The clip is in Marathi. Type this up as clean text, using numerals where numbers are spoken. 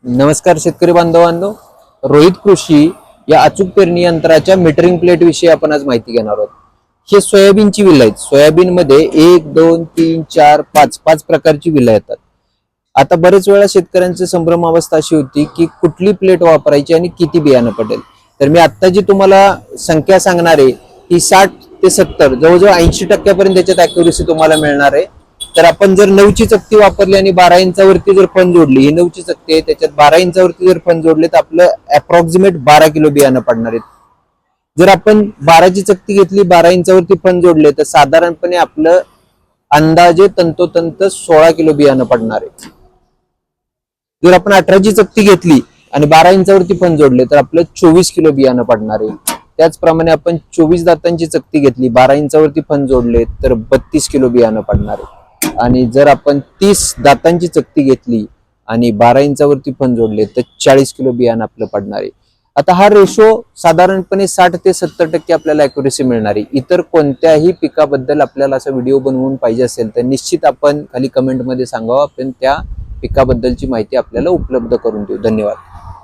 नमस्कार शेतकरी बांधवांनो, रोहित कृषी या अचूक पेरणी यंत्राच्या मीटरिंग प्लेट विषयी आपण आज माहिती घेणार आहोत. हे सोयाबीनची विल आहेत. सोयाबीन मध्ये 1 2 3 4 5 प्रकारची विला येतात. आता बरेच वेळा शेतकऱ्यांची संभ्रम अवस्था अशी होती की कुठली प्लेट वापरायची आणि किती बियाणं पडेल. तर मी आता जी तुम्हाला संख्या सांगणार आहे ती 60 ते 70 जवळजवळ 80% पर्यंत त्याच्यात अॅक्युरेसी तुम्हाला मिळणार आहे. तर आपण जर 9ची चकती वापरली आणि 12 इंचावरती जर फन जोडली, ही 9ची चकती आहे, त्याच्यात 12 इंचावरती जर फन जोडले तर आपलं अप्रॉक्सिमेट 12 किलो बियाणं पडणार आहेत. जर आपण 12ची चकती घेतली, 12 इंचावरती फन जोडले तर साधारणपणे आपलं अंदाजे तंतोतंत 16 किलो बियाणं पडणार आहे. जर आपण 18ची चकती घेतली आणि 12 इंचावरती फन जोडले तर आपलं 24 किलो बियाणं पडणार आहे. त्याचप्रमाणे आपण 24 दातांची चकती घेतली, 12 इंचावरती फन जोडले तर 32 किलो बियाणं पडणार आहे. आणि जर आपण 30 दातांची चकती घेतली आणि 12 इंचावरती फन जोडले तर 40 किलो बियाणं आपलं पडणार आहे. आता हा रेशो साधारणपणे 60 ते 70% आपल्याला अॅक्युरेसी मिळणार आहे. इतर कोणत्याही पिकाबद्दल आपल्याला असा व्हिडिओ बनवून पाहिजे असेल तर निश्चित आपण खाली कमेंटमध्ये सांगावं, आपण त्या पिकाबद्दलची माहिती आपल्याला उपलब्ध करून देऊ. धन्यवाद.